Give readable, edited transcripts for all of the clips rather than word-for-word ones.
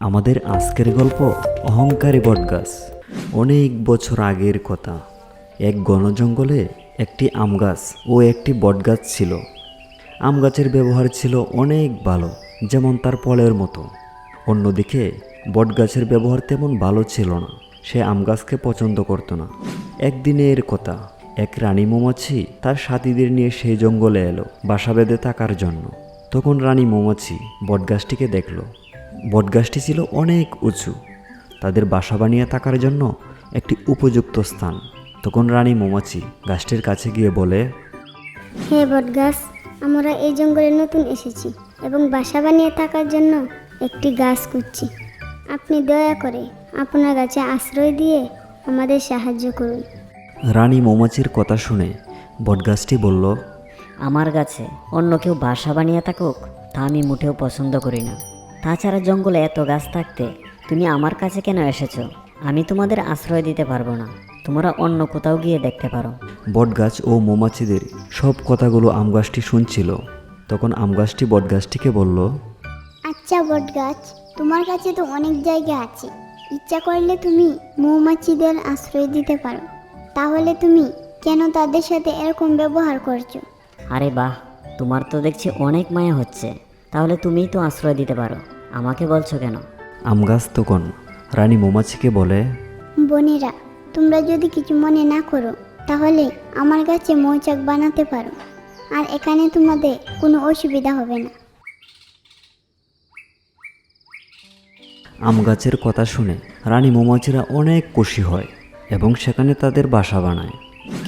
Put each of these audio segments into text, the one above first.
আমাদের আজকের গল্প অহংকারী বটগাছ। অনেক বছর আগের কথা। এক ঘন জঙ্গলে একটি আম গাছ ও একটি বটগাছ ছিল। আম গাছের ব্যবহার ছিল অনেক ভালো, যেমন তার ফলের মতো। অন্যদিকে বটগাছের ব্যবহার তেমন ভালো ছিল না। সে আম গাছকে পছন্দ করত না। একদিনের কথা, এক রানী মৌমাছি তার সাথীদের নিয়ে সেই জঙ্গলে এলো বাসা বেঁধে থাকার জন্য। তখন রানী মৌমাছি বটগাছটিকে দেখল। বটগাছটি ছিল অনেক উঁচু, তাদের বাসা বানিয়ে থাকার জন্য একটি উপযুক্ত স্থান। তখন রানী মৌমাছি গাছটির কাছে গিয়ে বলে, হে বটগাছ, আমরা এই জঙ্গলে নতুন এসেছি এবং বাসা বানিয়ে থাকার জন্য একটি গাছ খুঁজছি। আপনি দয়া করে আপনার গাছে আশ্রয় দিয়ে আমাদের সাহায্য করুন। রানী মৌমাছির কথা শুনে বটগাছটি বলল, আমার গাছে অন্য কেউ বাসা বানিয়ে থাকুক তা আমি মোটেও পছন্দ করি না। তাছাড়া জঙ্গলে এত গাছ থাকতে তুমি আমার কাছে কেন এসেছো? আমি তোমাদের আশ্রয় দিতে পারবো না। তোমরা অন্য কোথাও গিয়ে দেখতে পারো। বটগাছ ও মৌমাছিদের সব কথাগুলো আম গাছটি শুনছিল। তখন আম গাছটি বটগাছটিকে বলল, আচ্ছা বটগাছ, তোমার কাছে তো অনেক জায়গা আছে। ইচ্ছা করলে তুমি মৌমাছিদের আশ্রয় দিতে পারো। তাহলে তুমি কেন তাদের সাথে এরকম ব্যবহার করছো? আরে বাহ, তোমার তো দেখছি অনেক মায়া হচ্ছে। তাহলে তুমিই তো আশ্রয় দিতে পারো, আমাকে বলছো কেন? আম গাছ তখন রানী মৌমাছিকে বলে, বোনেরা, তোমরা যদি কিছু মনে না করো তাহলে আমার কাছে মৌচাক বানাতে পারো, আর এখানে তোমাদের কোনো অসুবিধা হবে না। আম গাছের কথা শুনে রানী মৌমাছিরা অনেক খুশি হয় এবং সেখানে তাদের বাসা বানায়।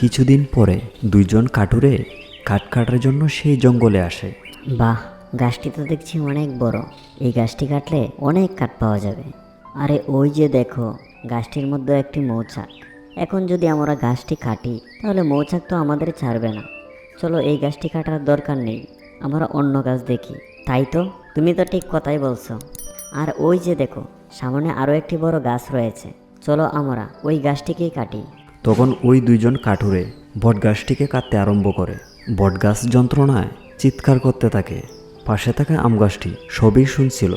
কিছুদিন পরে দুইজন কাঠুরে কাঠ কাটার জন্য সেই জঙ্গলে আসে। বাহ, গাছটি তো দেখছি অনেক বড়। এই গাছটি কাটলে অনেক কাঠ পাওয়া যাবে। আরে ওই যে দেখো, গাছটির মধ্যে একটি মৌচাক। এখন যদি আমরা গাছটি কাটি তাহলে মৌচাক তো আমাদের ছাড়বে না। চলো, এই গাছটি কাটার দরকার নেই, আমরা অন্য গাছ দেখি। তাই তো, তুমি তো ঠিক কথাই বলছো। আর ওই যে দেখো, সামনে আরও একটি বড় গাছ রয়েছে। চলো আমরা ওই গাছটিকেই কাটি। তখন ওই দুইজন কাঠুরে বটগাছটিকে কাটতে আরম্ভ করে। বটগাছ যন্ত্রণায় চিৎকার করতে থাকে। পাশে থাকা আম গাছটি সবই শুনছিল।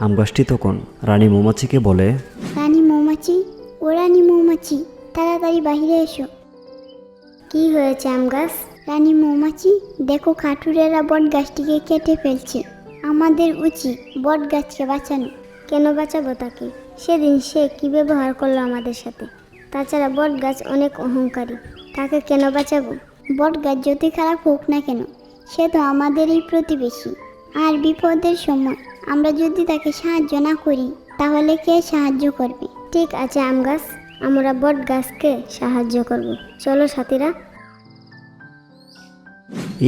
আম গাছটি তখন রানী মৌমাছিকে বলে, রানী মৌমাছি, ও রানী মৌমাছি, তাড়াতাড়ি বাইরে এসো। কি হয়েছে আম গাছ? রানী মৌমাছি, দেখো কাঠুরেরা বট গাছটিকে কেটে ফেলছে। আমাদের উচিত বট গাছকে বাঁচানো। কেন বাঁচাবো তাকে? সেদিন সে কি ব্যবহার করলো আমাদের সাথে। তাছাড়া বট গাছ অনেক অহংকারী, তাকে কেন বাঁচাবো? বট গাছ যতই খারাপ হোক না কেন, সে তো আমাদেরই প্রতিবেশী। আর বিপদের সময় আমরা যদি তাকে সাহায্য না করি তাহলে কে সাহায্য করবে? ঠিক আছে আম গাছ, আমরা বট গাছকে সাহায্য করব। চলো সাথীরা।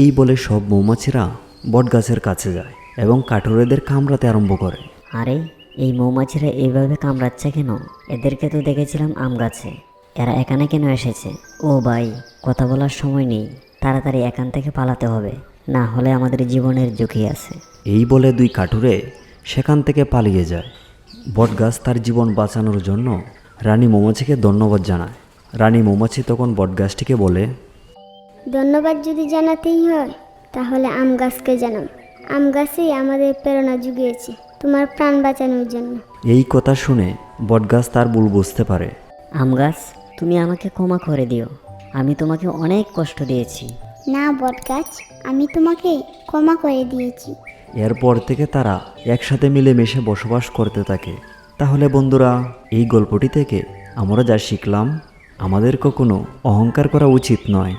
এই বলে সব মৌমাছিরা বটগাছের কাছে যায় এবং কাঠুরেদের কামড়াতে আরম্ভ করে। আরে, এই মৌমাছিরা এইভাবে কামড়াচ্ছে কেন? এদেরকে তো দেখেছিলাম আম গাছে, এরা এখানে কেন এসেছে? ও ভাই, কথা বলার সময় নেই, তাড়াতাড়ি এখান থেকে পালাতে হবে, না হলে আমাদের জীবনের ঝুঁকি আছে। এই বলে দুই কাঠুরে সেখান থেকে পালিয়ে যায়। বটগাছ তার জীবন বাঁচানোর জন্য রানী মৌমাছিকে ধন্যবাদ জানায়। রানী মৌমাছি তখন বটগাছটিকে বলে, ধন্যবাদ যদি জানাতেই হয় তাহলে আম গাছকে জানাও। আম গাছই আমাদের প্রেরণা জুগিয়েছে তোমার প্রাণ বাঁচানোর জন্য। এই কথা শুনে বটগাছ তার ভুল বুঝতে পারে। আম গাছ, তুমি আমাকে ক্ষমা করে দিও, আমি তোমাকে অনেক কষ্ট দিয়েছি। না বট গাছ, আমি তোমাকে ক্ষমা করে দিয়েছি। এরপর থেকে তারা একসাথে মিলেমিশে বসবাস করতে থাকে। তাহলে বন্ধুরা, এই গল্পটি থেকে আমরা যা শিখলাম, আমাদের কখনো অহংকার করা উচিত নয়।